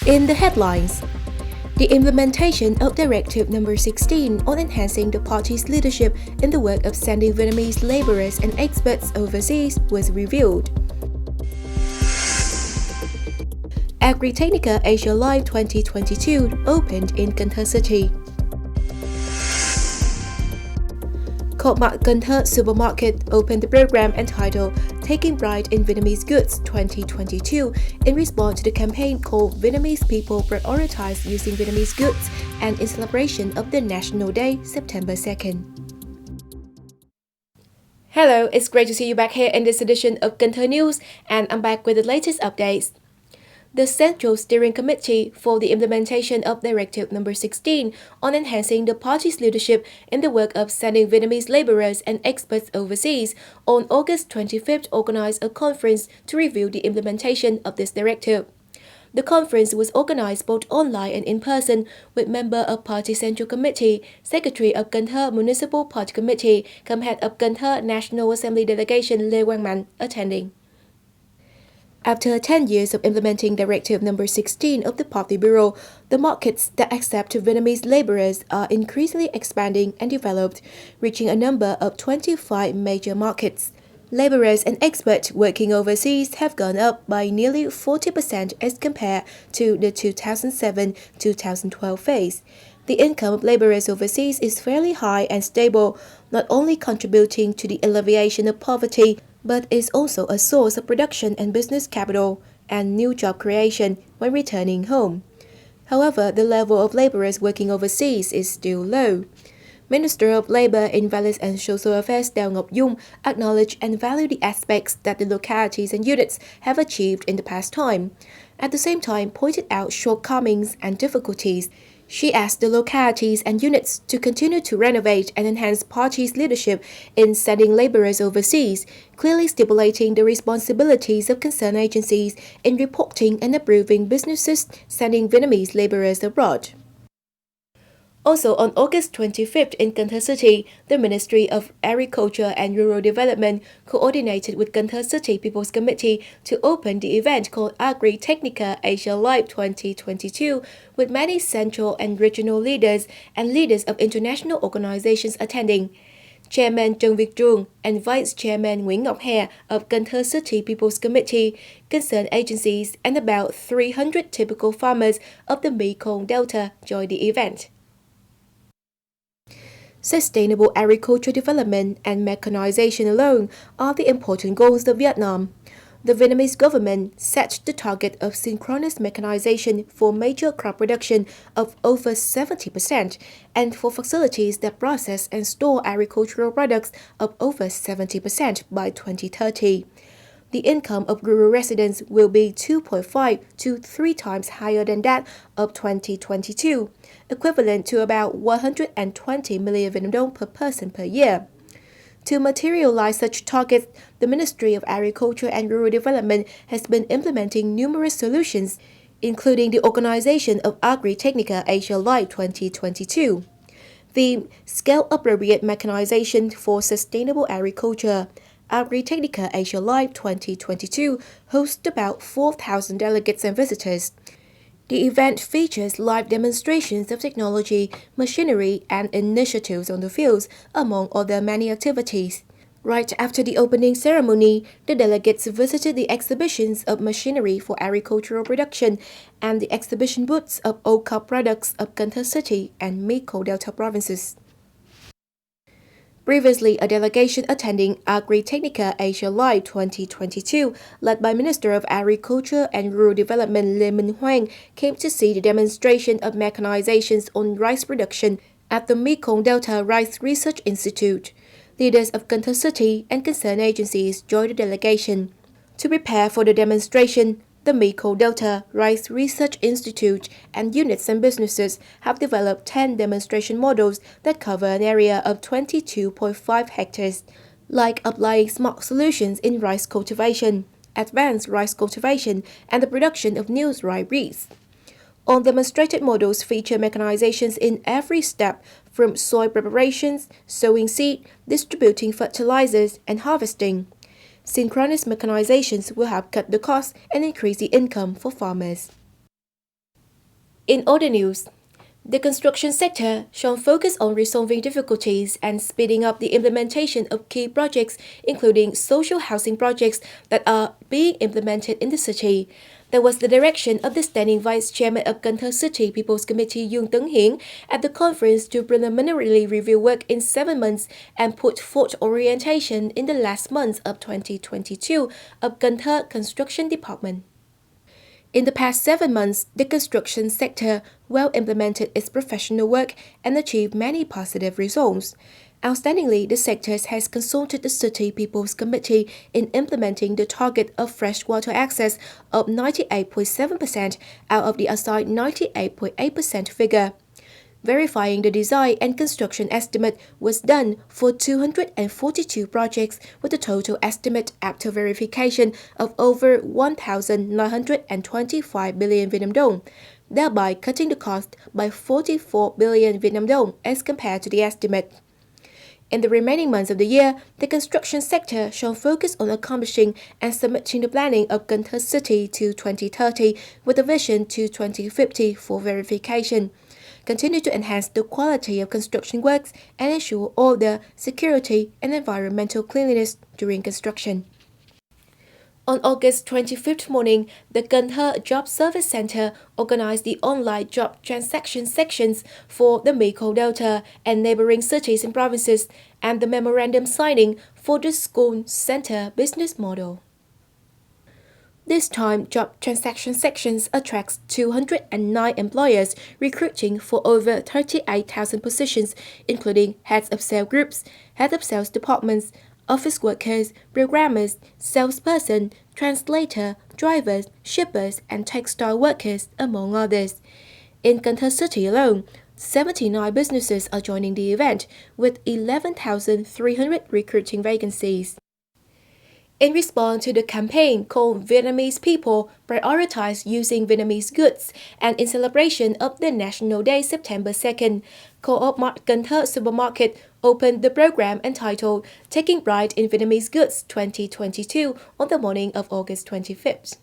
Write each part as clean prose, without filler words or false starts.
In the headlines, the implementation of Directive Number 16 on enhancing the party's leadership in the work of sending Vietnamese laborers and experts overseas was revealed. Agritechnica Asia Live 2022 opened in Cần Thơ City. CoOp Cần Thơ Supermarket opened the program entitled Taking Pride in Vietnamese Goods 2022 in response to the campaign called Vietnamese People Prioritize Using Vietnamese Goods and in celebration of the National Day, September 2nd. Hello, it's great to see you back here in this edition of Cần Thơ News, and I'm back with the latest updates. The Central Steering Committee for the implementation of Directive Number 16 on enhancing the party's leadership in the work of sending Vietnamese laborers and experts overseas on August 25th organized a conference to review the implementation of this directive. The conference was organized both online and in person, with member of Party Central Committee, Secretary of Cần Thơ Municipal Party Committee, cum head of Cần Thơ National Assembly Delegation Lê Quang Mạnh attending. After 10 years of implementing Directive Number 16 of the Party Bureau, the markets that accept Vietnamese laborers are increasingly expanding and developed, reaching a number of 25 major markets. Laborers and experts working overseas have gone up by nearly 40% as compared to the 2007-2012 phase. The income of laborers overseas is fairly high and stable, not only contributing to the alleviation of poverty, but is also a source of production and business capital and new job creation when returning home. However, the level of laborers working overseas is still low. Minister of Labour, Invalid and Social Affairs Đào Ngọc Dung acknowledged and valued the aspects that the localities and units have achieved in the past time. At the same time, pointed out shortcomings and difficulties. She asked the localities and units to continue to renovate and enhance party's leadership in sending laborers overseas, clearly stipulating the responsibilities of concerned agencies in reporting and approving businesses sending Vietnamese laborers abroad. Also on August 25th in Cần Thơ City, the Ministry of Agriculture and Rural Development coordinated with Cần Thơ City People's Committee to open the event called Agritechnica Asia Live 2022 with many central and regional leaders and leaders of international organizations attending. Chairman Trần Việt Trường and Vice Chairman Nguyễn Ngọc Hè of Cần Thơ City People's Committee, concerned agencies and about 300 typical farmers of the Mekong Delta joined the event. Sustainable agricultural development and mechanization alone are the important goals of Vietnam. The Vietnamese government set the target of synchronous mechanization for major crop production of over 70% and for facilities that process and store agricultural products of over 70% by 2030. The income of rural residents will be 2.5 to 3 times higher than that of 2022, equivalent to about 120 million Vietnam dong per person per year. To materialize such targets, the Ministry of Agriculture and Rural Development has been implementing numerous solutions, including the organization of Agritechnica Asia Live 2022. The Scale Appropriate Mechanization for Sustainable Agriculture Agritechnica Asia Live 2022 hosts about 4,000 delegates and visitors. The event features live demonstrations of technology, machinery, and initiatives on the fields, among other many activities. Right after the opening ceremony, the delegates visited the exhibitions of machinery for agricultural production and the exhibition booths of old crop products of Cần Thơ City and Mekong Delta provinces. Previously, a delegation attending Agritechnica Asia Live 2022, led by Minister of Agriculture and Rural Development Lê Minh Hoang, came to see the demonstration of mechanizations on rice production at the Mekong Delta Rice Research Institute. Leaders of Cần Thơ City and concerned agencies joined the delegation. To prepare for the demonstration, the Mekong Delta Rice Research Institute and units and businesses have developed 10 demonstration models that cover an area of 22.5 hectares, like applying smart solutions in rice cultivation, advanced rice cultivation, and the production of new rice breeds. All demonstrated models feature mechanizations in every step, from soil preparations, sowing seed, distributing fertilizers, and harvesting. Synchronous mechanizations will help cut the cost and increase the income for farmers. In other news, the construction sector shown focus on resolving difficulties and speeding up the implementation of key projects, including social housing projects that are being implemented in the city. That was the direction of the standing vice chairman of Cần Thơ City People's Committee Chương at the conference to preliminarily review work in 7 months and put forth orientation in the last months of 2022 of Cần Thơ Construction Department. In the past 7 months, the construction sector well implemented its professional work and achieved many positive results. Outstandingly, the sector has consulted the City People's Committee in implementing the target of freshwater access of 98.7% out of the assigned 98.8% figure. Verifying the design and construction estimate was done for 242 projects with a total estimate after verification of over 1,925 billion Vietnam dong, thereby cutting the cost by 44 billion Vietnam dong as compared to the estimate. In the remaining months of the year, the construction sector shall focus on accomplishing and submitting the planning of Cần Thơ City to 2030 with a vision to 2050 for verification. Continue to enhance the quality of construction works and ensure order, security, and environmental cleanliness during construction. On August 25th morning, the Cần Thơ Job Service Center organized the online job transaction sections for the Mekong Delta and neighboring cities and provinces, and the memorandum signing for the school center business model. This time, job transaction sections attracts 209 employers recruiting for over 38,000 positions, including heads of sales groups, heads of sales departments, office workers, programmers, salesperson, translator, drivers, shippers, and textile workers, among others. In Cần Thơ City alone, 79 businesses are joining the event, with 11,300 recruiting vacancies. In response to the campaign called Vietnamese People Prioritize Using Vietnamese Goods and in celebration of the National Day September 2nd, CoOp Market Cần Thơ Supermarket opened the program entitled Taking Pride in Vietnamese Goods 2022 on the morning of August 25th.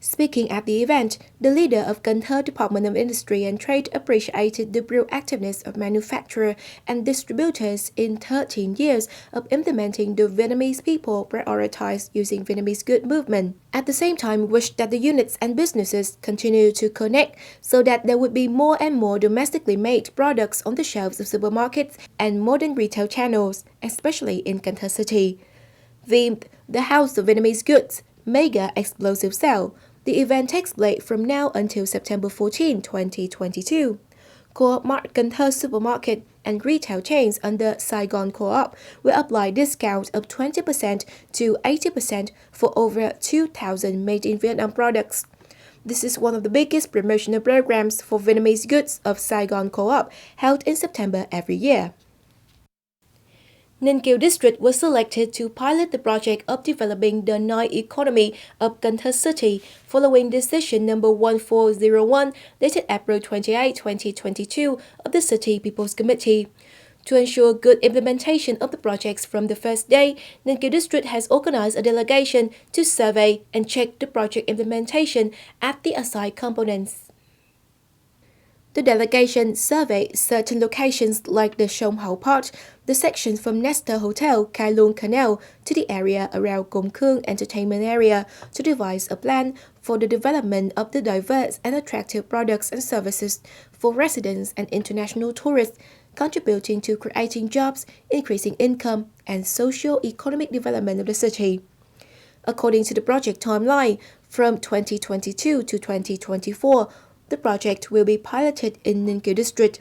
Speaking at the event, the leader of Cần Thơ Department of Industry and Trade appreciated the proactiveness of manufacturers and distributors in 13 years of implementing the Vietnamese People Prioritize Using Vietnamese Good movement. At the same time, wished that the units and businesses continue to connect so that there would be more and more domestically made products on the shelves of supermarkets and modern retail channels, especially in Cần Thơ City. Themed The House of Vietnamese Goods, Mega Explosive Sale, the event takes place from now until September 14, 2022. CoOp Market Cần Thơ Supermarket and retail chains under Saigon Co-op will apply discounts of 20% to 80% for over 2,000 made in Vietnam products. This is one of the biggest promotional programs for Vietnamese goods of Saigon Co-op held in September every year. Ninh Kiều district was selected to pilot the project of developing the night economy of Cần Thơ City following decision number 1401 dated April 28, 2022 of the City People's Committee. To ensure good implementation of the projects from the first day, Ninh Kiều district has organized a delegation to survey and check the project implementation at the assigned components. The delegation surveyed certain locations like the Sông Hậu Port, the section from Nestor Hotel, Cai Luông Canal to the area around Cổng Khương Entertainment Area to devise a plan for the development of the diverse and attractive products and services for residents and international tourists, contributing to creating jobs, increasing income, and socio-economic development of the city. According to the project timeline, from 2022 to 2024, the project will be piloted in Ninh Kiều district.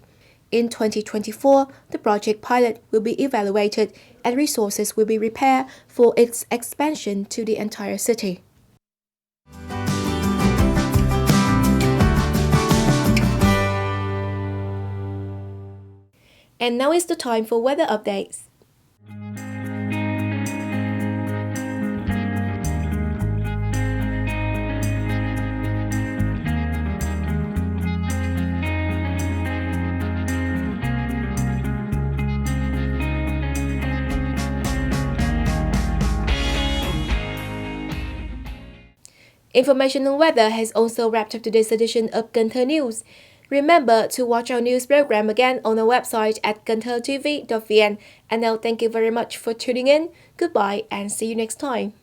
In 2024, the project pilot will be evaluated and resources will be prepared for its expansion to the entire city. And now is the time for weather updates. Information on weather has also wrapped up today's edition of Cần Thơ News. Remember to watch our news program again on our website at kenthtv.vn. And now thank you very much for tuning in. Goodbye and see you next time.